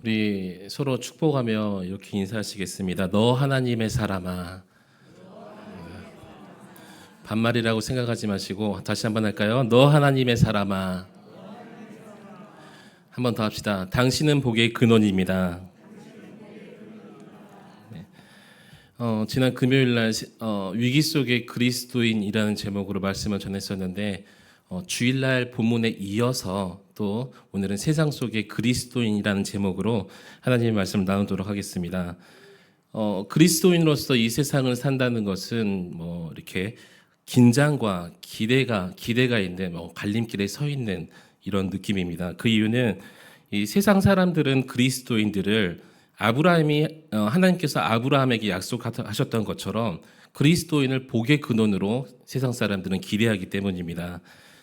우리 서로 축복하며 이렇게 인사하시겠습니다. 너 하나님의 사람아. 반말이라고 생각하지 마시고 다시 한번 할까요? 너 하나님의 사람아. 한 번 더 합시다. 당신은 복의 근원입니다. 지난 금요일 날 위기 속의 그리스도인이라는 제목으로 말씀을 전했었는데 주일날 본문에 이어서 또 오늘은 세상 속의 그리스도인이라는 제목으로 하나님의 말씀을 나누도록 하겠습니다. 그리스도인으로서 이 세상을 산다는 것은 이렇게 긴장과 기대가 있는 갈림길에 서 있는 이런 느낌입니다. 그 이유는 이 세상 사람들은 그리스도인들을 하나님께서 아브라함에게 약속하셨던 것처럼 그리스도인을 복의 근원으로 세상 사람들은 기대하기 때문입니다.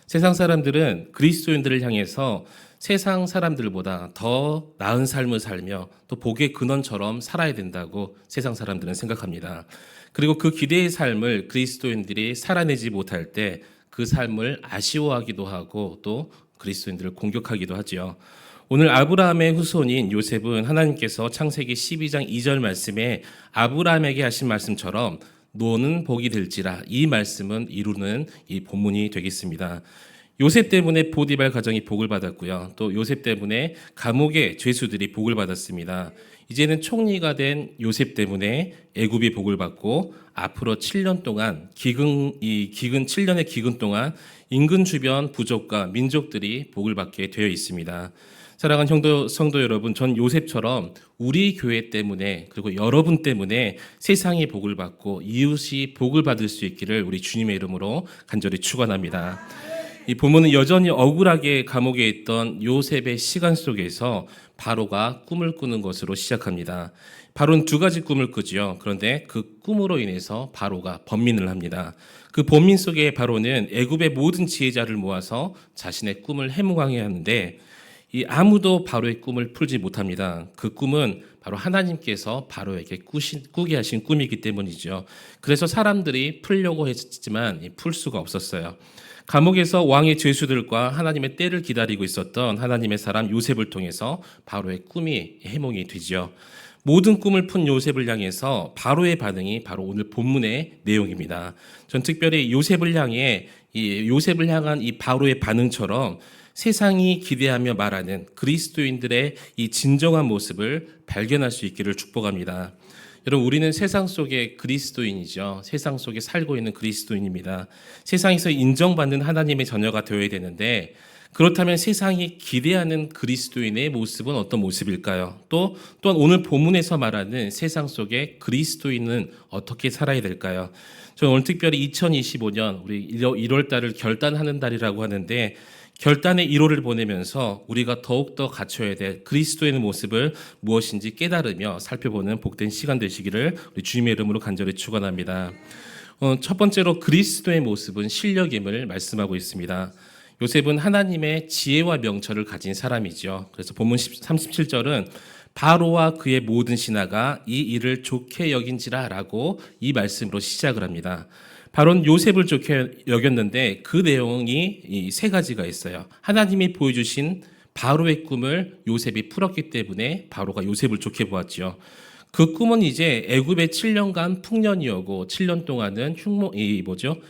세상 사람들은 그리스도인들을 향해서 세상 사람들보다 더 나은 삶을 살며 또 복의 근원처럼 살아야 된다고 세상 사람들은 생각합니다. 그리고 그 기대의 삶을 그리스도인들이 살아내지 못할 때 그 삶을 아쉬워하기도 하고 또 그리스도인들을 공격하기도 하지요. 오늘 아브라함의 후손인 요셉은 하나님께서 창세기 12장 2절 말씀에 아브라함에게 하신 말씀처럼 너는 복이 될지라, 이 말씀은 이루는 이 본문이 되겠습니다. 요셉 때문에 보디발 가정이 복을 받았고요. 또 요셉 때문에 감옥의 죄수들이 복을 받았습니다. 이제는 총리가 된 요셉 때문에 애굽이 복을 받고 앞으로 7년 동안 기근 7년의 기근 동안 인근 주변 부족과 민족들이 복을 받게 되어 있습니다. 사랑하는 성도 여러분, 전 요셉처럼 우리 교회 때문에 그리고 여러분 때문에 세상이 복을 받고 이웃이 복을 받을 수 있기를 우리 주님의 이름으로 간절히 축원합니다. 이 본문은 여전히 억울하게 감옥에 있던 요셉의 시간 속에서 바로가 꿈을 꾸는 것으로 시작합니다. 바로는 두 가지 꿈을 꾸지요. 그런데 그 꿈으로 인해서 바로가 번민을 합니다. 그 번민 속에 바로는 애굽의 모든 지혜자를 모아서 자신의 꿈을 해몽하게 하는데 아무도 바로의 꿈을 풀지 못합니다. 그 꿈은 바로 하나님께서 바로에게 꾸게 하신 꿈이기 때문이죠. 그래서 사람들이 풀려고 했지만 풀 수가 없었어요. 감옥에서 왕의 죄수들과 하나님의 때를 기다리고 있었던 하나님의 사람 요셉을 통해서 바로의 꿈이 해몽이 되죠. 모든 꿈을 푼 요셉을 향해서 바로의 반응이 바로 오늘 본문의 내용입니다. 전 특별히 요셉을 향한 이 바로의 반응처럼 세상이 기대하며 말하는 그리스도인들의 이 진정한 모습을 발견할 수 있기를 축복합니다. 여러분, 우리는 세상 속의 그리스도인이죠. 세상 속에 살고 있는 그리스도인입니다. 세상에서 인정받는 하나님의 자녀가 되어야 되는데, 그렇다면 세상이 기대하는 그리스도인의 모습은 어떤 모습일까요? 또한 오늘 본문에서 말하는 세상 속의 그리스도인은 어떻게 살아야 될까요? 저는 오늘 특별히 2025년 우리 1월 달을 결단하는 달이라고 하는데, 결단의 1호를 보내면서 우리가 더욱더 갖춰야 될 그리스도의 모습을 무엇인지 깨달으며 살펴보는 복된 시간 되시기를 우리 주님의 이름으로 간절히 축원합니다. 첫 번째로 그리스도의 모습은 실력임을 말씀하고 있습니다. 요셉은 하나님의 지혜와 명철을 가진 사람이죠. 그래서 본문 37절은 바로와 그의 모든 신하가 이 일을 좋게 여긴지라라고 이 말씀으로 시작을 합니다. 바로는 요셉을 좋게 여겼는데 그 내용이 세 가지가 있어요. 하나님이 보여주신 바로의 꿈을 요셉이 풀었기 때문에 바로가 요셉을 좋게 보았죠. 그 꿈은 이제 애굽의 7년간 풍년이었고 7년 동안은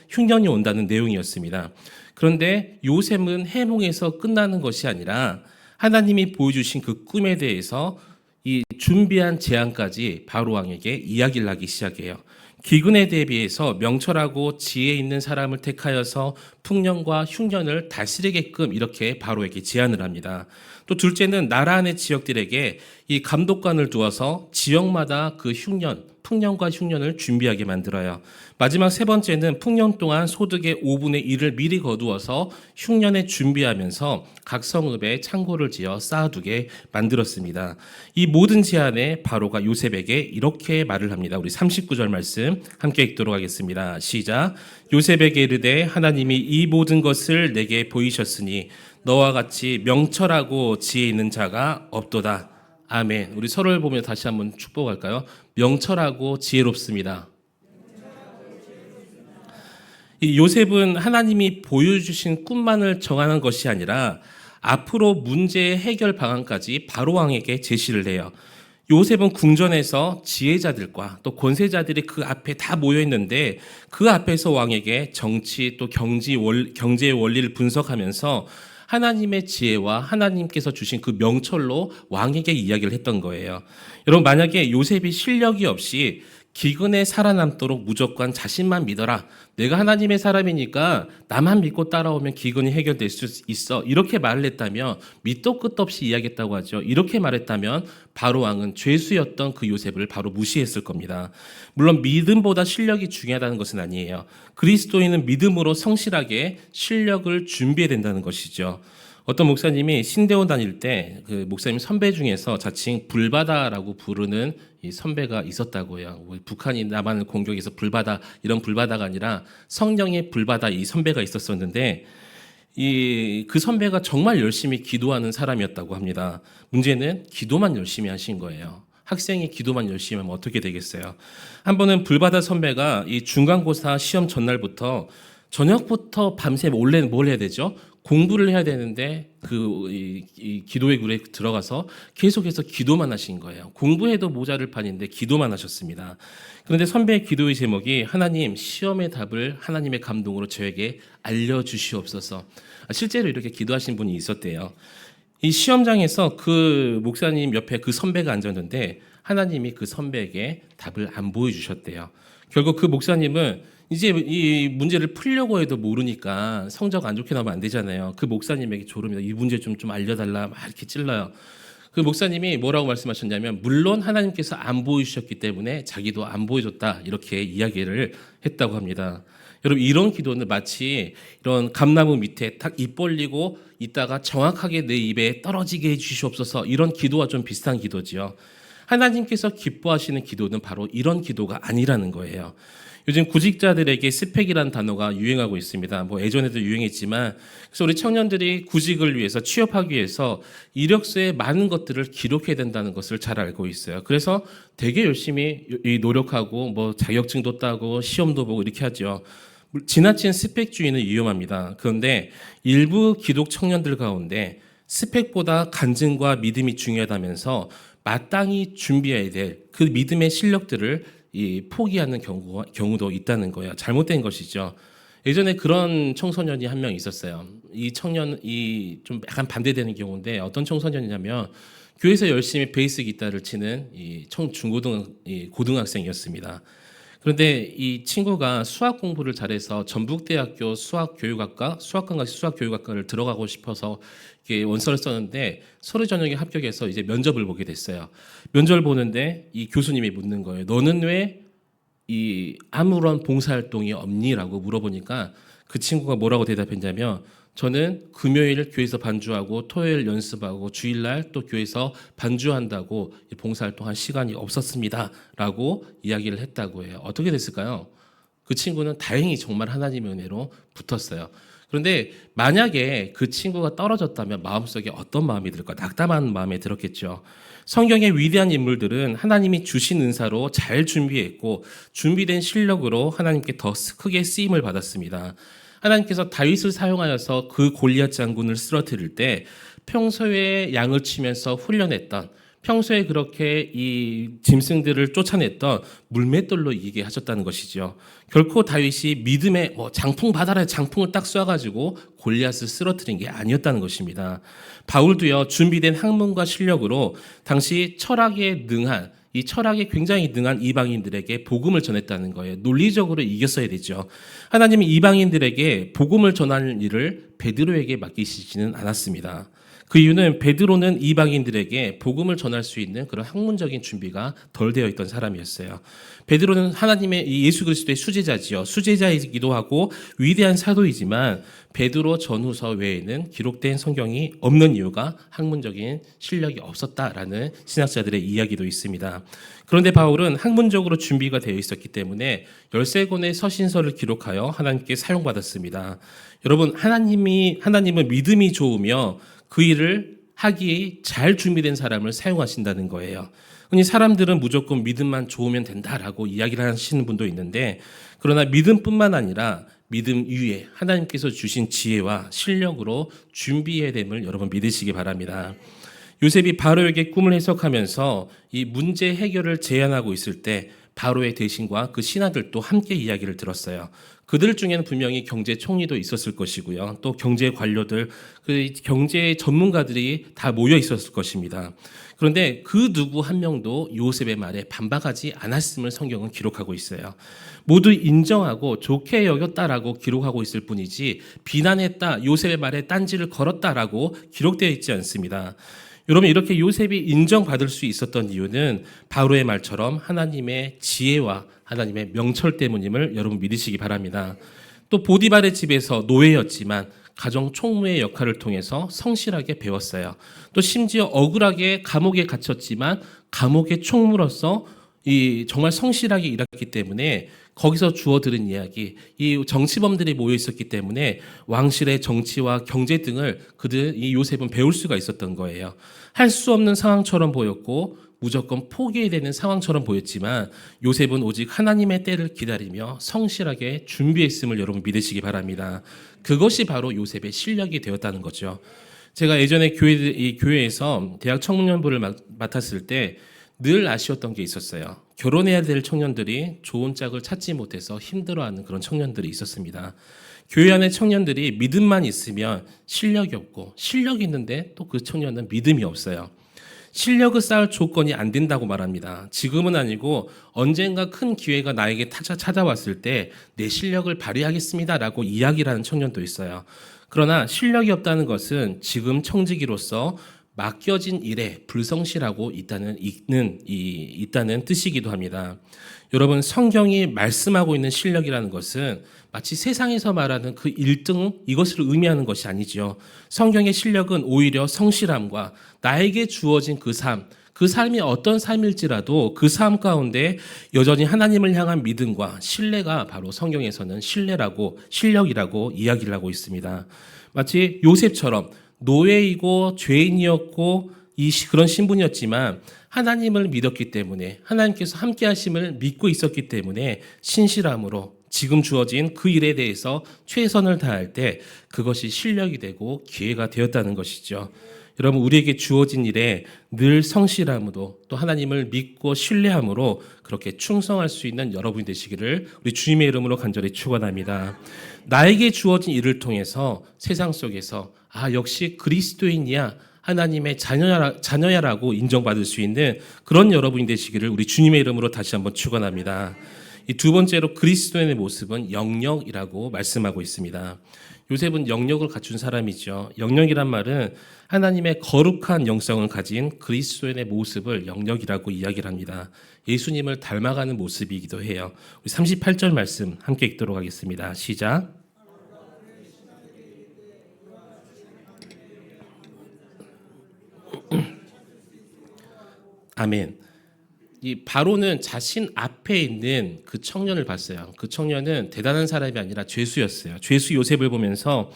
흉년이 온다는 내용이었습니다. 그런데 요셉은 해몽에서 끝나는 것이 아니라 하나님이 보여주신 그 꿈에 대해서 이 준비한 재앙까지 바로 왕에게 이야기를 하기 시작해요. 기근에 대비해서 명철하고 지혜 있는 사람을 택하여서 풍년과 흉년을 다스리게끔 이렇게 바로에게 제안을 합니다. 또 둘째는 나라 안의 지역들에게 이 감독관을 두어서 지역마다 그 풍년과 흉년을 준비하게 만들어요. 마지막 세 번째는 풍년 동안 소득의 5분의 1을 미리 거두어서 흉년에 준비하면서 각 성읍에 창고를 지어 쌓아두게 만들었습니다. 이 모든 제안에 바로가 요셉에게 이렇게 말을 합니다. 우리 39절 말씀 함께 읽도록 하겠습니다. 시작. 요셉에게 이르되 하나님이 이 모든 것을 내게 보이셨으니 너와 같이 명철하고 지혜 있는 자가 없도다. 아멘. 우리 서로를 보며 다시 한번 축복할까요? 명철하고 지혜롭습니다. 이 요셉은 하나님이 보여주신 꿈만을 정하는 것이 아니라 앞으로 문제의 해결 방안까지 바로 왕에게 제시를 해요. 요셉은 궁전에서 지혜자들과 또 권세자들이 그 앞에 다 모여 있는데 그 앞에서 왕에게 정치 또 경제의 원리를 분석하면서 하나님의 지혜와 하나님께서 주신 그 명철로 왕에게 이야기를 했던 거예요. 여러분, 만약에 요셉이 실력이 없이 기근에 살아남도록 무조건 자신만 믿어라. 내가 하나님의 사람이니까 나만 믿고 따라오면 기근이 해결될 수 있어. 이렇게 말을 했다면, 밑도 끝도 없이 이야기했다고 하죠. 이렇게 말했다면 바로 왕은 죄수였던 그 요셉을 바로 무시했을 겁니다. 물론 믿음보다 실력이 중요하다는 것은 아니에요. 그리스도인은 믿음으로 성실하게 실력을 준비해야 된다는 것이죠. 어떤 목사님이 신대원 다닐 때 그 목사님 선배 중에서 자칭 불바다라고 부르는 이 선배가 있었다고 해요. 북한이 남한을 공격해서 불바다, 이런 불바다가 아니라 성령의 불바다, 이 선배가 있었었는데 그 선배가 정말 열심히 기도하는 사람이었다고 합니다. 문제는 기도만 열심히 하신 거예요. 학생이 기도만 열심히 하면 어떻게 되겠어요? 한 번은 불바다 선배가 이 중간고사 시험 전날부터 저녁부터 밤새 원래는 뭘 해야 되죠? 공부를 해야 되는데 이 기도의 굴에 들어가서 계속해서 기도만 하신 거예요. 공부해도 모자를 판인데 기도만 하셨습니다. 그런데 선배의 기도의 제목이 하나님, 시험의 답을 하나님의 감동으로 저에게 알려주시옵소서. 실제로 이렇게 기도하신 분이 있었대요. 이 시험장에서 그 목사님 옆에 그 선배가 앉았는데 하나님이 그 선배에게 답을 안 보여주셨대요. 결국 그 목사님은 이제 이 문제를 풀려고 해도 모르니까 성적 안 좋게 나오면 안 되잖아요. 그 목사님에게 조릅니다. 이 문제 좀 알려달라 막 이렇게 찔러요. 그 목사님이 뭐라고 말씀하셨냐면, 물론 하나님께서 안 보여주셨기 때문에 자기도 안 보여줬다, 이렇게 이야기를 했다고 합니다. 여러분, 이런 기도는 마치 이런 감나무 밑에 딱 입 벌리고 있다가 정확하게 내 입에 떨어지게 해주시옵소서, 이런 기도와 좀 비슷한 기도지요. 하나님께서 기뻐하시는 기도는 바로 이런 기도가 아니라는 거예요. 요즘 구직자들에게 스펙이라는 단어가 유행하고 있습니다. 예전에도 유행했지만, 그래서 우리 청년들이 구직을 위해서, 취업하기 위해서 이력서에 많은 것들을 기록해야 된다는 것을 잘 알고 있어요. 그래서 되게 열심히 노력하고 자격증도 따고 시험도 보고 이렇게 하죠. 지나친 스펙주의는 위험합니다. 그런데 일부 기독 청년들 가운데 스펙보다 간증과 믿음이 중요하다면서 마땅히 준비해야 될 그 믿음의 실력들을 포기하는 경우도 있다는 거예요. 잘못된 것이죠. 예전에 그런 청소년이 한 명 있었어요. 이 청년이 좀 약간 반대되는 경우인데, 어떤 청소년이냐면 교회에서 열심히 베이스 기타를 치는 고등학생이었습니다. 그런데 이 친구가 수학 공부를 잘해서 전북대학교 수학교육학과를 들어가고 싶어서 원서를 썼는데 서류 전형에 합격해서 이제 면접을 보게 됐어요. 면접을 보는데 이 교수님이 묻는 거예요. 너는 왜 아무런 봉사활동이 없니?라고 물어보니까 그 친구가 뭐라고 대답했냐면, 저는 금요일 교회에서 반주하고 토요일 연습하고 주일날 또 교회에서 반주한다고 봉사활동할 시간이 없었습니다 라고 이야기를 했다고 해요. 어떻게 됐을까요? 그 친구는 다행히 정말 하나님의 은혜로 붙었어요. 그런데 만약에 그 친구가 떨어졌다면 마음속에 어떤 마음이 들까? 낙담한 마음이 들었겠죠. 성경의 위대한 인물들은 하나님이 주신 은사로 잘 준비했고 준비된 실력으로 하나님께 더 크게 쓰임을 받았습니다. 하나님께서 다윗을 사용하여서 그 골리앗 장군을 쓰러뜨릴 때 평소에 양을 치면서 훈련했던, 평소에 그렇게 이 짐승들을 쫓아냈던 물맷돌로 이기게 하셨다는 것이죠. 결코 다윗이 믿음의 장풍 받아라, 장풍을 딱 쏴가지고 골리앗을 쓰러뜨린 게 아니었다는 것입니다. 바울도요, 준비된 학문과 실력으로 당시 철학에 굉장히 능한 이방인들에게 복음을 전했다는 거예요. 논리적으로 이겼어야 되죠. 하나님이 이방인들에게 복음을 전하는 일을 베드로에게 맡기시지는 않았습니다. 그 이유는 베드로는 이방인들에게 복음을 전할 수 있는 그런 학문적인 준비가 덜 되어 있던 사람이었어요. 베드로는 하나님의 예수 그리스도의 수제자지요. 수제자이기도 하고 위대한 사도이지만 베드로 전후서 외에는 기록된 성경이 없는 이유가 학문적인 실력이 없었다라는 신학자들의 이야기도 있습니다. 그런데 바울은 학문적으로 준비가 되어 있었기 때문에 13권의 서신서를 기록하여 하나님께 사용받았습니다. 여러분, 하나님은 믿음이 좋으며 그 일을 하기에 잘 준비된 사람을 사용하신다는 거예요. 흔히 사람들은 무조건 믿음만 좋으면 된다라고 이야기를 하시는 분도 있는데, 그러나 믿음뿐만 아니라 믿음 위에 하나님께서 주신 지혜와 실력으로 준비해야 됨을 여러분 믿으시기 바랍니다. 요셉이 바로에게 꿈을 해석하면서 이 문제 해결을 제안하고 있을 때 바로의 대신과 그 신하들도 함께 이야기를 들었어요. 그들 중에는 분명히 경제 총리도 있었을 것이고요. 또 경제 관료들, 그 경제 전문가들이 다 모여 있었을 것입니다. 그런데 그 누구 한 명도 요셉의 말에 반박하지 않았음을 성경은 기록하고 있어요. 모두 인정하고 좋게 여겼다라고 기록하고 있을 뿐이지 비난했다, 요셉의 말에 딴지를 걸었다라고 기록되어 있지 않습니다. 여러분, 이렇게 요셉이 인정받을 수 있었던 이유는 바로의 말처럼 하나님의 지혜와 하나님의 명철 때문임을 여러분 믿으시기 바랍니다. 또 보디발의 집에서 노예였지만 가정 총무의 역할을 통해서 성실하게 배웠어요. 또 심지어 억울하게 감옥에 갇혔지만 감옥의 총무로서 정말 성실하게 일했기 때문에 거기서 주워 들은 이야기, 이 정치범들이 모여 있었기 때문에 왕실의 정치와 경제 등을 이 요셉은 배울 수가 있었던 거예요. 할 수 없는 상황처럼 보였고 무조건 포기해야 되는 상황처럼 보였지만 요셉은 오직 하나님의 때를 기다리며 성실하게 준비했음을 여러분 믿으시기 바랍니다. 그것이 바로 요셉의 실력이 되었다는 거죠. 제가 예전에 교회에서 대학 청년부를 맡았을 때 늘 아쉬웠던 게 있었어요. 결혼해야 될 청년들이 좋은 짝을 찾지 못해서 힘들어하는 그런 청년들이 있었습니다. 교회 안에 청년들이 믿음만 있으면 실력이 없고 실력이 있는데 또 그 청년은 믿음이 없어요. 실력을 쌓을 조건이 안 된다고 말합니다. 지금은 아니고 언젠가 큰 기회가 나에게 찾아왔을 때 내 실력을 발휘하겠습니다라고 이야기를 하는 청년도 있어요. 그러나 실력이 없다는 것은 지금 청지기로서 맡겨진 일에 불성실하고 있다는 뜻이기도 합니다. 여러분, 성경이 말씀하고 있는 실력이라는 것은 마치 세상에서 말하는 그 1등 이것을 의미하는 것이 아니죠. 성경의 실력은 오히려 성실함과 나에게 주어진 그 삶이 어떤 삶일지라도 그 삶 가운데 여전히 하나님을 향한 믿음과 신뢰가 바로 성경에서는 실력이라고 이야기를 하고 있습니다. 마치 요셉처럼 노예이고 죄인이었고 그런 신분이었지만 하나님을 믿었기 때문에 하나님께서 함께 하심을 믿고 있었기 때문에 신실함으로 지금 주어진 그 일에 대해서 최선을 다할 때 그것이 실력이 되고 기회가 되었다는 것이죠. 여러분, 우리에게 주어진 일에 늘 성실함으로 또 하나님을 믿고 신뢰함으로 그렇게 충성할 수 있는 여러분이 되시기를 우리 주님의 이름으로 간절히 축원합니다. 나에게 주어진 일을 통해서 세상 속에서 역시 그리스도인이야, 하나님의 자녀야라고 인정받을 수 있는 그런 여러분이 되시기를 우리 주님의 이름으로 다시 한번 축원합니다. 이 두 번째로 그리스도인의 모습은 영역이라고 말씀하고 있습니다. 요셉은 영역을 갖춘 사람이죠. 영역이란 말은 하나님의 거룩한 영성을 가진 그리스도인의 모습을 영역이라고 이야기를 합니다. 예수님을 닮아가는 모습이기도 해요. 우리 38절 말씀 함께 읽도록 하겠습니다. 시작. 아멘. 이 바로는 자신 앞에 있는 그 청년을 봤어요. 그 청년은 대단한 사람이 아니라 죄수였어요. 죄수 요셉을 보면서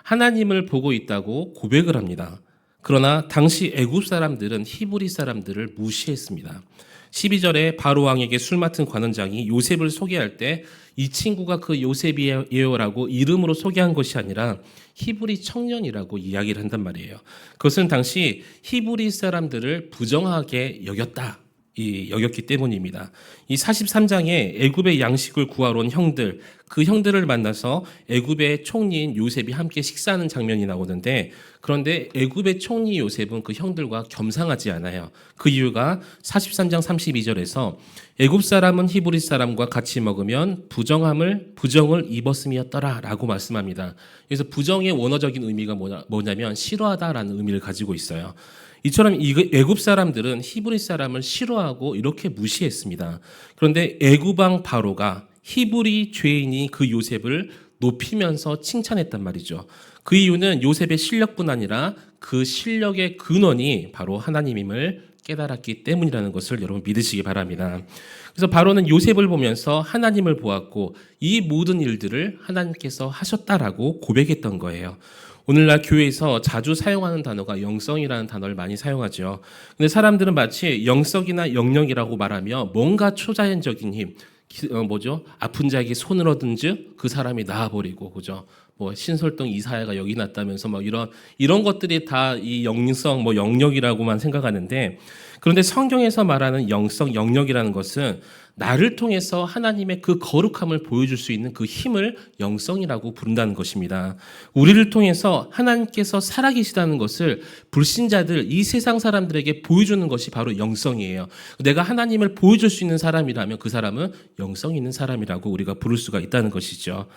하나님을 보고 있다고 고백을 합니다. 그러나 당시 애굽 사람들은 히브리 사람들을 무시했습니다. 12절에 바로 왕에게 술 맡은 관원장이 요셉을 소개할 때 이 친구가 그 요셉이에요라고 이름으로 소개한 것이 아니라 히브리 청년이라고 이야기를 한단 말이에요. 그것은 당시 히브리 사람들을 부정하게 여겼기 때문입니다. 이 43장에 애굽의 양식을 구하러 온 형들, 그 형들을 만나서 애굽의 총리인 요셉이 함께 식사하는 장면이 나오는데, 그런데 애굽의 총리 요셉은 그 형들과 겸상하지 않아요. 그 이유가 43장 32절에서 애굽 사람은 히브리 사람과 같이 먹으면 부정을 입었음이었더라라고 말씀합니다. 그래서 부정의 원어적인 의미가 뭐냐면 싫어하다라는 의미를 가지고 있어요. 이처럼 애굽 사람들은 히브리 사람을 싫어하고 이렇게 무시했습니다. 그런데 애굽 왕 바로가 히브리 죄인이 그 요셉을 높이면서 칭찬했단 말이죠. 그 이유는 요셉의 실력뿐 아니라 그 실력의 근원이 바로 하나님임을 깨달았기 때문이라는 것을 여러분 믿으시기 바랍니다. 그래서 바로는 요셉을 보면서 하나님을 보았고 이 모든 일들을 하나님께서 하셨다라고 고백했던 거예요. 오늘날 교회에서 자주 사용하는 단어가 영성이라는 단어를 많이 사용하죠. 근데 사람들은 마치 영성이나 영역이라고 말하며 뭔가 초자연적인 힘, 아픈 자에게 손을 얻은즉 그 사람이 나아버리고, 그죠? 뭐 신설동 이사야가 여기 났다면서 막 이런 것들이 다 이 영성 영역이라고만 생각하는데, 그런데 성경에서 말하는 영성 영역이라는 것은 나를 통해서 하나님의 그 거룩함을 보여줄 수 있는 그 힘을 영성이라고 부른다는 것입니다. 우리를 통해서 하나님께서 살아계시다는 것을 불신자들, 이 세상 사람들에게 보여주는 것이 바로 영성이에요. 내가 하나님을 보여줄 수 있는 사람이라면 그 사람은 영성 있는 사람이라고 우리가 부를 수가 있다는 것이죠.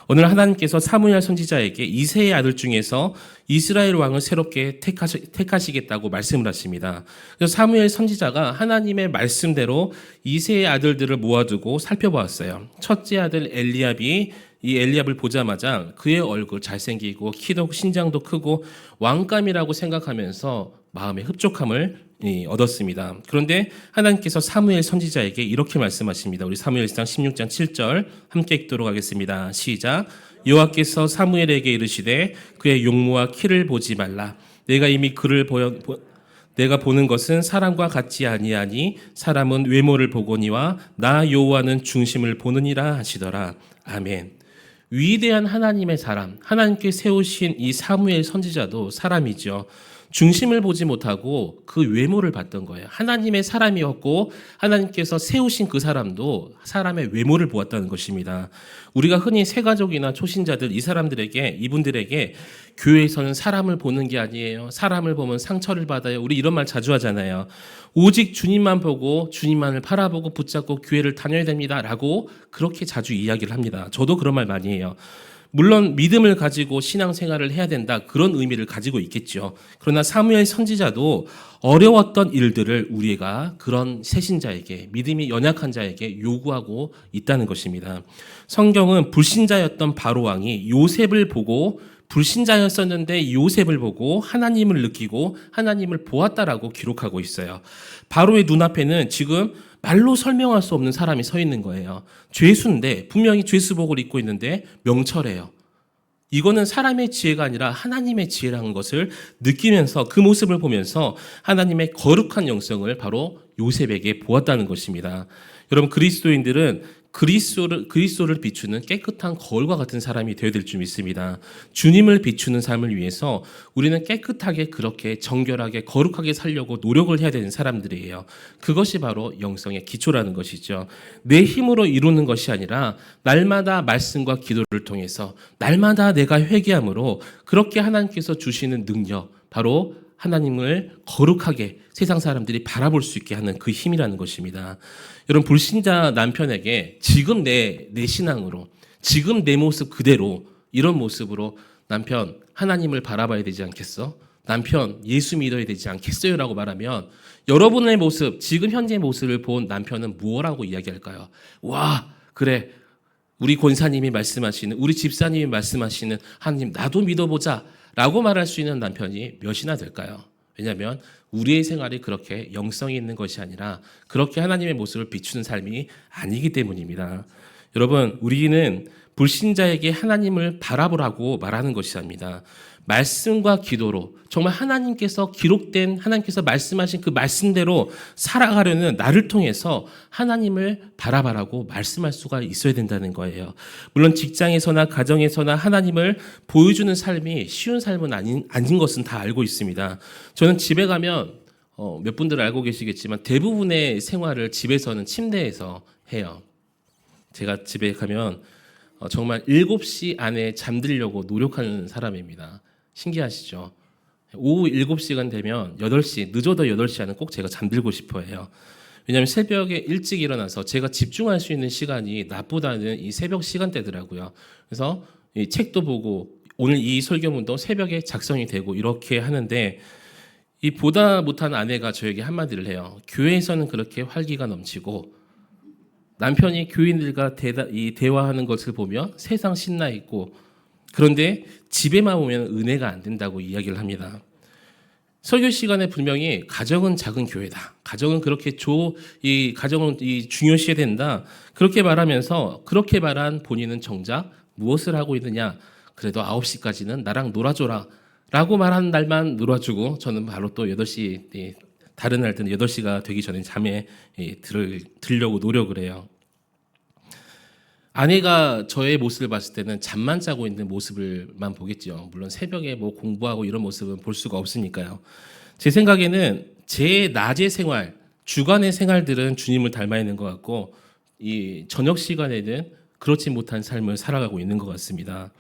오늘 하나님께서 사무엘 선지자에게 이새의 아들 중에서 이스라엘 왕을 새롭게 택하시겠다고 말씀을 하십니다. 그래서 사무엘 선지자가 하나님의 말씀대로 이새의 아들들을 모아두고 살펴보았어요. 첫째 아들 엘리압이 이 엘리압을 보자마자 그의 얼굴 잘생기고 키도 신장도 크고 왕감이라고 생각하면서 마음의 흡족함을 얻었습니다. 그런데 하나님께서 사무엘 선지자에게 이렇게 말씀하십니다. 우리 사무엘상 16장 7절 함께 읽도록 하겠습니다. 시작. 여호와께서 사무엘에게 이르시되 그의 용모와 키를 보지 말라. 내가 이미 그를 내가 보는 것은 사람과 같지 아니하니 사람은 외모를 보거니와 나 여호와는 중심을 보느니라 하시더라. 아멘. 위대한 하나님의 사람, 하나님께 세우신 이 사무엘 선지자도 사람이죠. 중심을 보지 못하고 그 외모를 봤던 거예요. 하나님의 사람이었고 하나님께서 세우신 그 사람도 사람의 외모를 보았다는 것입니다. 우리가 흔히 새가족이나 초신자들, 이분들에게 교회에서는 사람을 보는 게 아니에요. 사람을 보면 상처를 받아요. 우리 이런 말 자주 하잖아요. 오직 주님만 보고 주님만을 바라보고 붙잡고 교회를 다녀야 됩니다라고 그렇게 자주 이야기를 합니다. 저도 그런 말 많이 해요. 물론 믿음을 가지고 신앙생활을 해야 된다, 그런 의미를 가지고 있겠죠. 그러나 사무엘 선지자도 어려웠던 일들을 우리가 그런 새신자에게, 믿음이 연약한 자에게 요구하고 있다는 것입니다. 성경은 불신자였던 바로왕이 요셉을 보고, 불신자였었는데 요셉을 보고 하나님을 느끼고 하나님을 보았다라고 기록하고 있어요. 바로의 눈앞에는 지금 말로 설명할 수 없는 사람이 서 있는 거예요. 죄수인데, 분명히 죄수복을 입고 있는데 명철해요. 이거는 사람의 지혜가 아니라 하나님의 지혜라는 것을 느끼면서, 그 모습을 보면서 하나님의 거룩한 영성을 바로 요셉에게 보았다는 것입니다. 여러분, 그리스도인들은 그리스도를 비추는 깨끗한 거울과 같은 사람이 되어야 될 줄 믿습니다. 주님을 비추는 삶을 위해서 우리는 깨끗하게, 그렇게 정결하게, 거룩하게 살려고 노력을 해야 되는 사람들이에요. 그것이 바로 영성의 기초라는 것이죠. 내 힘으로 이루는 것이 아니라 날마다 말씀과 기도를 통해서, 날마다 내가 회개함으로 그렇게 하나님께서 주시는 능력, 바로 하나님을 거룩하게 세상 사람들이 바라볼 수 있게 하는 그 힘이라는 것입니다. 여러분, 불신자 남편에게 지금 내 신앙으로, 지금 내 모습 그대로, 이런 모습으로 남편 하나님을 바라봐야 되지 않겠어? 남편 예수 믿어야 되지 않겠어요? 라고 말하면 여러분의 모습, 지금 현재 모습을 본 남편은 무엇라고 이야기할까요? 와, 그래, 우리 권사님이 말씀하시는, 우리 집사님이 말씀하시는 하나님 나도 믿어보자 라고 말할 수 있는 남편이 몇이나 될까요? 왜냐하면 우리의 생활이 그렇게 영성이 있는 것이 아니라 그렇게 하나님의 모습을 비추는 삶이 아니기 때문입니다. 여러분, 우리는 불신자에게 하나님을 바라보라고 말하는 것이 아닙니다. 말씀과 기도로 정말 하나님께서 말씀하신 그 말씀대로 살아가려는 나를 통해서 하나님을 바라봐라고 말씀할 수가 있어야 된다는 거예요. 물론 직장에서나 가정에서나 하나님을 보여주는 삶이 쉬운 삶은 아닌 것은 다 알고 있습니다. 저는 집에 가면 몇 분들 알고 계시겠지만 대부분의 생활을 집에서는 침대에서 해요. 제가 집에 가면 정말 7시 안에 잠들려고 노력하는 사람입니다. 신기하시죠? 오후 7시간 되면 8시, 늦어도 8시 안에 꼭 제가 잠들고 싶어 해요. 왜냐하면 새벽에 일찍 일어나서 제가 집중할 수 있는 시간이 낮보다는 이 새벽 시간대더라고요. 그래서 이 책도 보고 오늘 이 설교문도 새벽에 작성이 되고 이렇게 하는데, 이 보다 못한 아내가 저에게 한마디를 해요. 교회에서는 그렇게 활기가 넘치고 남편이 교인들과 대화하는 것을 보며 세상 신나 있고, 그런데 집에만 오면 은혜가 안 된다고 이야기를 합니다. 설교 시간에 분명히 가정은 작은 교회다, 가정은 그렇게 가정은 중요시해야 된다, 그렇게 말하면서 그렇게 말한 본인은 정작 무엇을 하고 있느냐, 그래도 9시까지는 나랑 놀아줘라 라고 말하는 날만 놀아주고 저는 바로 또 8시, 다른 날 때는 8시가 되기 전에 잠에 들려고 노력을 해요. 아내가 저의 모습을 봤을 때는 잠만 자고 있는 모습을만 보겠죠. 물론 새벽에 뭐 공부하고 이런 모습은 볼 수가 없으니까요. 제 생각에는 제 낮의 생활, 주간의 생활들은 주님을 닮아 있는 것 같고 이 저녁 시간에는 그렇지 못한 삶을 살아가고 있는 것 같습니다.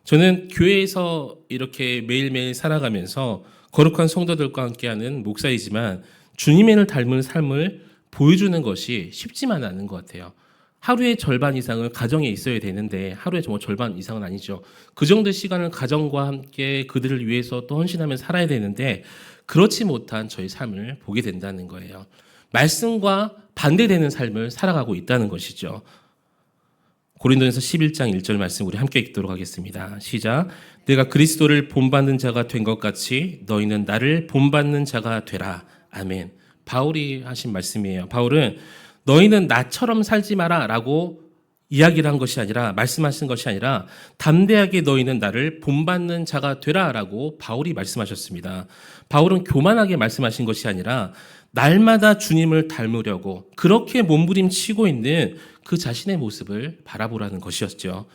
저는 교회에서 이렇게 매일매일 살아가면서 거룩한 성도들과 함께하는 목사이지만 주님을 닮은 삶을 보여주는 것이 쉽지만 않은 것 같아요. 하루의 절반 이상을 가정에 있어야 되는데 하루의 정말 절반 이상은 아니죠. 그 정도 시간을 가정과 함께 그들을 위해서 또 헌신하며 살아야 되는데 그렇지 못한 저의 삶을 보게 된다는 거예요. 말씀과 반대되는 삶을 살아가고 있다는 것이죠. 고린도전서 11장 1절 말씀 우리 함께 읽도록 하겠습니다. 시작. 내가 그리스도를 본받는 자가 된 것 같이 너희는 나를 본받는 자가 되라. 아멘. 바울이 하신 말씀이에요. 바울은 너희는 나처럼 살지 마라 라고 이야기를 한 것이 아니라 말씀하신 것이 아니라 담대하게 너희는 나를 본받는 자가 되라 라고 바울이 말씀하셨습니다. 바울은 교만하게 말씀하신 것이 아니라 날마다 주님을 닮으려고 그렇게 몸부림치고 있는 그 자신의 모습을 바라보라는 것이었죠.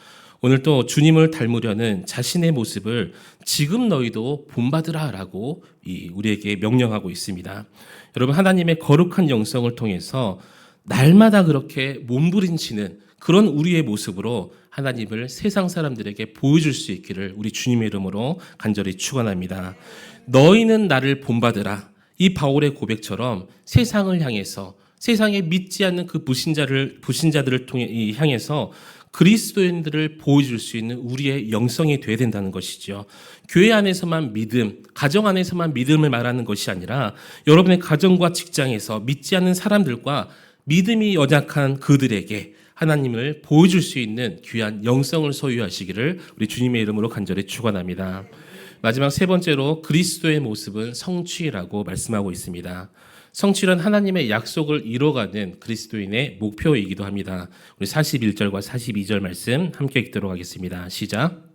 오늘 또 주님을 닮으려는 자신의 모습을 지금 너희도 본받으라 라고 우리에게 명령하고 있습니다. 여러분, 하나님의 거룩한 영성을 통해서 날마다 그렇게 몸부림치는 그런 우리의 모습으로 하나님을 세상 사람들에게 보여줄 수 있기를 우리 주님의 이름으로 간절히 축원합니다. 너희는 나를 본받으라. 이 바울의 고백처럼 세상을 향해서 세상에 믿지 않는 그 불신자들을 통해 향해서 그리스도인들을 보여줄 수 있는 우리의 영성이 되어야 된다는 것이죠. 교회 안에서만 믿음, 가정 안에서만 믿음을 말하는 것이 아니라 여러분의 가정과 직장에서 믿지 않는 사람들과 믿음이 연약한 그들에게 하나님을 보여줄 수 있는 귀한 영성을 소유하시기를 우리 주님의 이름으로 간절히 축원합니다. 마지막 세 번째로 그리스도의 모습은 성취라고 말씀하고 있습니다. 성취는 하나님의 약속을 이뤄가는 그리스도인의 목표이기도 합니다. 우리 41절과 42절 말씀 함께 읽도록 하겠습니다. 시작.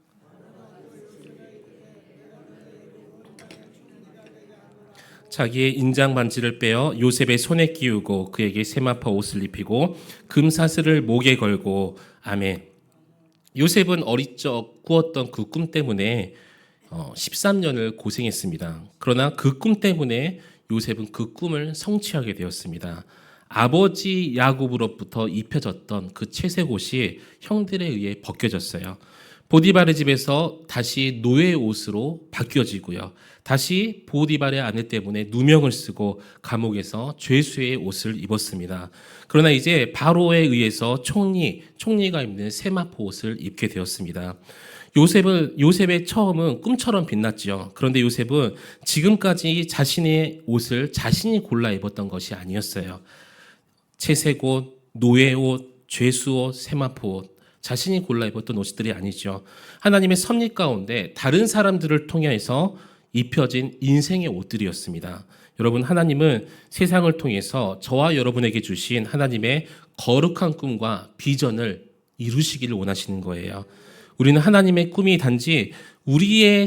자기의 인장 반지를 빼어 요셉의 손에 끼우고 그에게 세마포 옷을 입히고 금사슬을 목에 걸고 아멘. 요셉은 어릴 적 꾸었던 그 꿈 때문에 13년을 고생했습니다. 그러나 그 꿈 때문에 요셉은 그 꿈을 성취하게 되었습니다. 아버지 야곱으로부터 입혀졌던 그 채색 옷이 형들에 의해 벗겨졌어요. 보디발의 집에서 다시 노예의 옷으로 바뀌어지고요. 다시 보디발의 아내 때문에 누명을 쓰고 감옥에서 죄수의 옷을 입었습니다. 그러나 이제 바로에 의해서 총리가 입는 세마포 옷을 입게 되었습니다. 요셉의 처음은 꿈처럼 빛났죠. 그런데 요셉은 지금까지 자신의 옷을 자신이 골라 입었던 것이 아니었어요. 채색 옷, 노예 옷, 죄수 옷, 세마포 옷, 자신이 골라 입었던 옷들이 아니죠. 하나님의 섭리 가운데 다른 사람들을 통해서 입혀진 인생의 옷들이었습니다. 여러분, 하나님은 세상을 통해서 저와 여러분에게 주신 하나님의 거룩한 꿈과 비전을 이루시기를 원하시는 거예요. 우리는 하나님의 꿈이 단지 우리의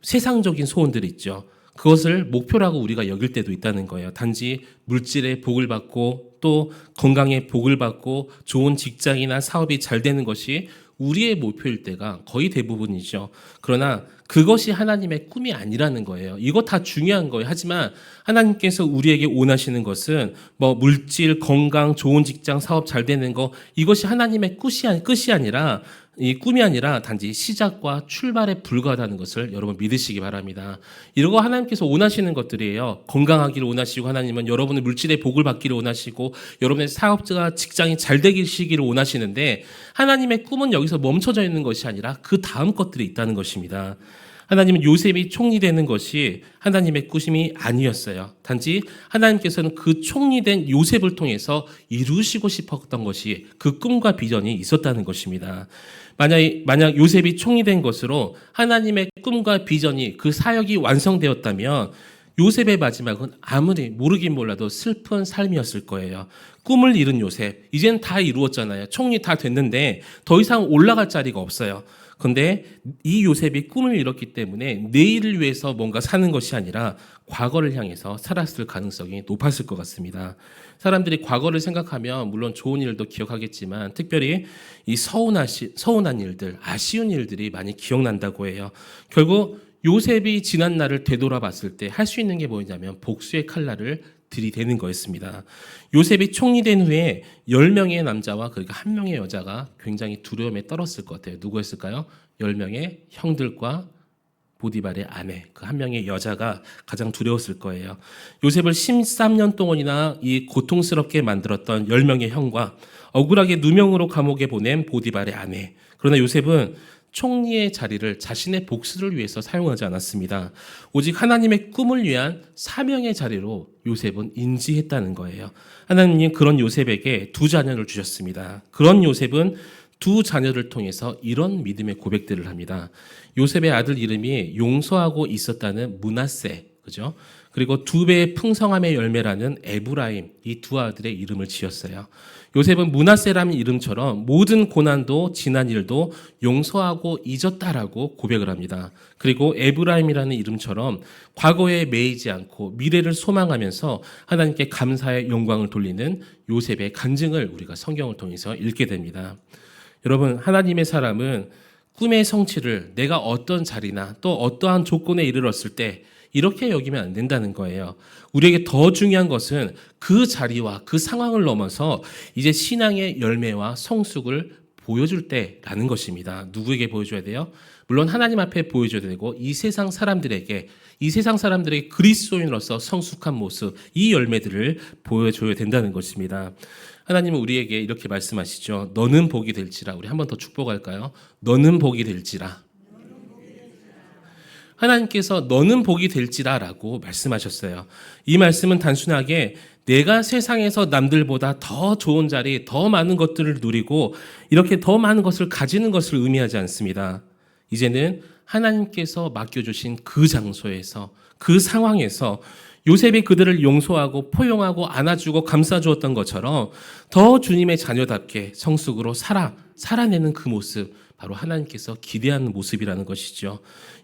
세상적인 소원들이 있죠. 그것을 목표라고 우리가 여길 때도 있다는 거예요. 단지 물질의 복을 받고 또 건강의 복을 받고 좋은 직장이나 사업이 잘 되는 것이 우리의 목표일 때가 거의 대부분이죠. 그러나 그것이 하나님의 꿈이 아니라는 거예요. 이거 다 중요한 거예요. 하지만 하나님께서 우리에게 원하시는 것은 뭐 물질, 건강, 좋은 직장, 사업 잘 되는 거 이것이 하나님의 끝이 아니라 이 꿈이 아니라 단지 시작과 출발에 불과하다는 것을 여러분 믿으시기 바랍니다. 이러고 하나님께서 원하시는 것들이에요. 건강하기를 원하시고 하나님은 여러분의 물질의 복을 받기를 원하시고 여러분의 사업자가 직장이 잘 되시기를 원하시는데 하나님의 꿈은 여기서 멈춰져 있는 것이 아니라 그 다음 것들이 있다는 것입니다. 하나님은 요셉이 총리 되는 것이 하나님의 꿈이 아니었어요. 단지 하나님께서는 그 총리된 요셉을 통해서 이루시고 싶었던 것이 그 꿈과 비전이 있었다는 것입니다. 만약 요셉이 총리된 것으로 하나님의 꿈과 비전이 그 사역이 완성되었다면 요셉의 마지막은 아무리 모르긴 몰라도 슬픈 삶이었을 거예요. 꿈을 이룬 요셉, 이젠 다 이루었잖아요. 총리 다 됐는데 더 이상 올라갈 자리가 없어요. 근데 이 요셉이 꿈을 이뤘기 때문에 내일을 위해서 뭔가 사는 것이 아니라 과거를 향해서 살았을 가능성이 높았을 것 같습니다. 사람들이 과거를 생각하면 물론 좋은 일도 기억하겠지만 특별히 이 서운한 일들, 아쉬운 일들이 많이 기억난다고 해요. 결국 요셉이 지난 날을 되돌아봤을 때 할 수 있는 게 뭐냐면 복수의 칼날을 들이대는 거였습니다. 요셉이 총리된 후에 10명의 남자와 그러니까 1명의 여자가 굉장히 두려움에 떨었을 것 같아요. 누구였을까요? 10명의 형들과 보디발의 아내, 그 1명의 여자가 가장 두려웠을 거예요. 요셉을 13년 동안이나 이 고통스럽게 만들었던 10명의 형과 억울하게 누명으로 감옥에 보낸 보디발의 아내. 그러나 요셉은 총리의 자리를 자신의 복수를 위해서 사용하지 않았습니다. 오직 하나님의 꿈을 위한 사명의 자리로 요셉은 인지했다는 거예요. 하나님은 그런 요셉에게 2자녀를 주셨습니다. 그런 요셉은 2자녀를 통해서 이런 믿음의 고백들을 합니다. 요셉의 아들 이름이 용서하고 있었다는 므낫세, 그죠? 그리고 2배의 풍성함의 열매라는 에브라임, 이 2 아들의 이름을 지었어요. 요셉은 므낫세라는 이름처럼 모든 고난도 지난 일도 용서하고 잊었다라고 고백을 합니다. 그리고 에브라임이라는 이름처럼 과거에 매이지 않고 미래를 소망하면서 하나님께 감사의 영광을 돌리는 요셉의 간증을 우리가 성경을 통해서 읽게 됩니다. 여러분, 하나님의 사람은 꿈의 성취를 내가 어떤 자리나 또 어떠한 조건에 이르렀을 때 이렇게 여기면 안 된다는 거예요. 우리에게 더 중요한 것은 그 자리와 그 상황을 넘어서 이제 신앙의 열매와 성숙을 보여줄 때라는 것입니다. 누구에게 보여줘야 돼요? 물론 하나님 앞에 보여줘야 되고 이 세상 사람들에게 그리스도인으로서 성숙한 모습, 이 열매들을 보여줘야 된다는 것입니다. 하나님은 우리에게 이렇게 말씀하시죠. 너는 복이 될지라. 우리 한 번 더 축복할까요? 너는 복이 될지라. 하나님께서 너는 복이 될지라라고 말씀하셨어요. 이 말씀은 단순하게 내가 세상에서 남들보다 더 좋은 자리, 더 많은 것들을 누리고 이렇게 더 많은 것을 가지는 것을 의미하지 않습니다. 이제는 하나님께서 맡겨주신 그 장소에서, 그 상황에서 요셉이 그들을 용서하고 포용하고 안아주고 감싸주었던 것처럼 더 주님의 자녀답게 성숙으로 살아내는 그 모습, 바로 하나님께서 기대하는 모습이라는 것이죠.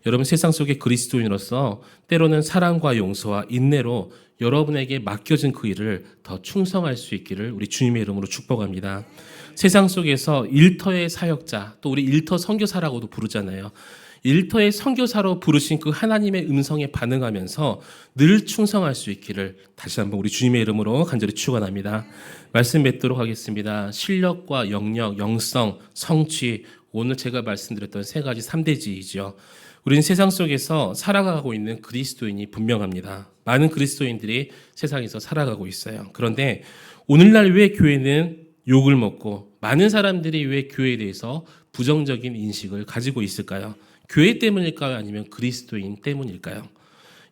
여러분, 세상 속의 그리스도인으로서 때로는 사랑과 용서와 인내로 여러분에게 맡겨진 그 일을 더 충성할 수 있기를 우리 주님의 이름으로 축복합니다. 세상 속에서 일터의 사역자, 또 우리 일터 선교사라고도 부르잖아요. 일터의 선교사로 부르신 그 하나님의 음성에 반응하면서 늘 충성할 수 있기를 다시 한번 우리 주님의 이름으로 간절히 축원합니다. 말씀 맺도록 하겠습니다. 실력과 영역, 영성, 성취, 오늘 제가 말씀드렸던 3가지 3대지이죠. 우리는 세상 속에서 살아가고 있는 그리스도인이 분명합니다. 많은 그리스도인들이 세상에서 살아가고 있어요. 그런데 오늘날 왜 교회는 욕을 먹고 많은 사람들이 왜 교회에 대해서 부정적인 인식을 가지고 있을까요? 교회 때문일까요? 아니면 그리스도인 때문일까요?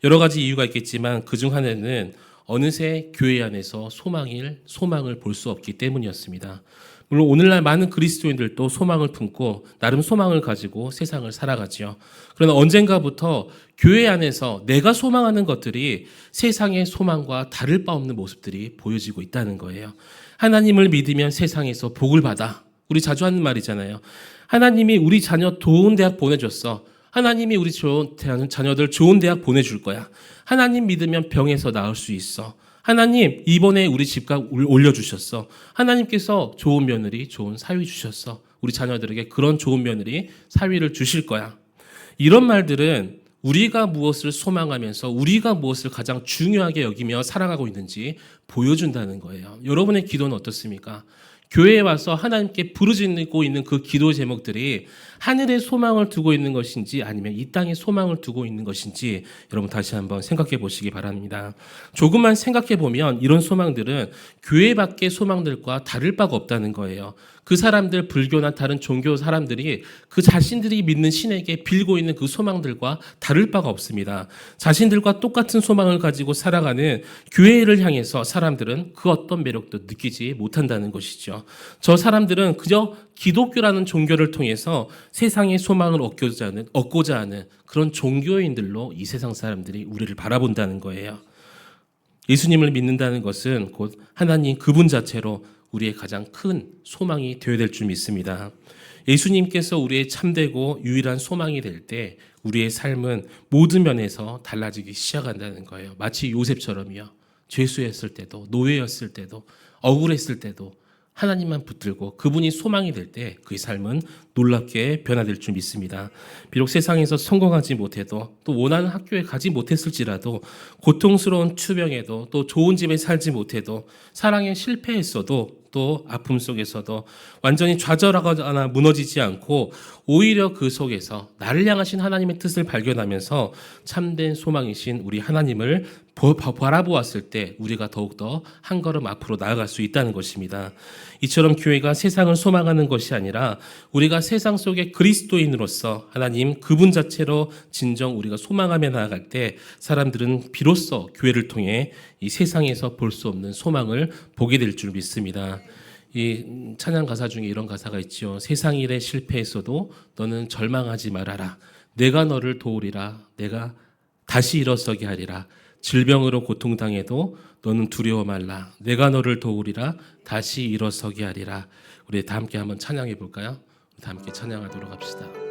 여러 가지 이유가 있겠지만 그중 하나는 어느새 교회 안에서 소망을 볼 수 없기 때문이었습니다. 물론 오늘날 많은 그리스도인들도 소망을 품고 나름 소망을 가지고 세상을 살아가지요. 그러나 언젠가부터 교회 안에서 내가 소망하는 것들이 세상의 소망과 다를 바 없는 모습들이 보여지고 있다는 거예요. 하나님을 믿으면 세상에서 복을 받아. 우리 자주 하는 말이잖아요. 하나님이 우리 자녀 좋은 대학 보내줬어. 하나님이 우리 자녀들 좋은 대학 보내줄 거야. 하나님 믿으면 병에서 나을 수 있어. 하나님 이번에 우리 집값 올려주셨어. 하나님께서 좋은 며느리, 좋은 사위 주셨어. 우리 자녀들에게 그런 좋은 며느리, 사위를 주실 거야. 이런 말들은 우리가 무엇을 소망하면서 우리가 무엇을 가장 중요하게 여기며 살아가고 있는지 보여준다는 거예요. 여러분의 기도는 어떻습니까? 교회에 와서 하나님께 부르짖고 있는 그 기도 제목들이 하늘에 소망을 두고 있는 것인지 아니면 이 땅에 소망을 두고 있는 것인지 여러분 다시 한번 생각해 보시기 바랍니다. 조금만 생각해 보면 이런 소망들은 교회 밖의 소망들과 다를 바가 없다는 거예요. 그 사람들, 불교나 다른 종교 사람들이 그 자신들이 믿는 신에게 빌고 있는 그 소망들과 다를 바가 없습니다. 자신들과 똑같은 소망을 가지고 살아가는 교회를 향해서 사람들은 그 어떤 매력도 느끼지 못한다는 것이죠. 저 사람들은 그저 기독교라는 종교를 통해서 세상의 소망을 얻고자 하는 그런 종교인들로 이 세상 사람들이 우리를 바라본다는 거예요. 예수님을 믿는다는 것은 곧 하나님 그분 자체로 우리의 가장 큰 소망이 되어야 될 줄 믿습니다. 예수님께서 우리의 참되고 유일한 소망이 될 때 우리의 삶은 모든 면에서 달라지기 시작한다는 거예요. 마치 요셉처럼요. 죄수였을 때도, 노예였을 때도, 억울했을 때도 하나님만 붙들고 그분이 소망이 될 때 그의 삶은 놀랍게 변화될 줄 믿습니다. 비록 세상에서 성공하지 못해도 또 원하는 학교에 가지 못했을지라도 고통스러운 추병에도 또 좋은 집에 살지 못해도 사랑에 실패했어도 또 아픔 속에서도 완전히 좌절하거나 무너지지 않고 오히려 그 속에서 나를 향하신 하나님의 뜻을 발견하면서 참된 소망이신 우리 하나님을 바라보았을 때 우리가 더욱더 한 걸음 앞으로 나아갈 수 있다는 것입니다. 이처럼 교회가 세상을 소망하는 것이 아니라 우리가 세상 속의 그리스도인으로서 하나님 그분 자체로 진정 우리가 소망하며 나아갈 때 사람들은 비로소 교회를 통해 이 세상에서 볼 수 없는 소망을 보게 될 줄 믿습니다. 이 찬양 가사 중에 이런 가사가 있죠. 세상 일에 실패했어도 너는 절망하지 말아라. 내가 너를 도우리라. 내가 다시 일어서게 하리라. 질병으로 고통당해도 너는 두려워 말라. 내가 너를 도우리라. 다시 일어서게 하리라. 우리 다 함께 한번 찬양해 볼까요? 다 함께 찬양하도록 합시다.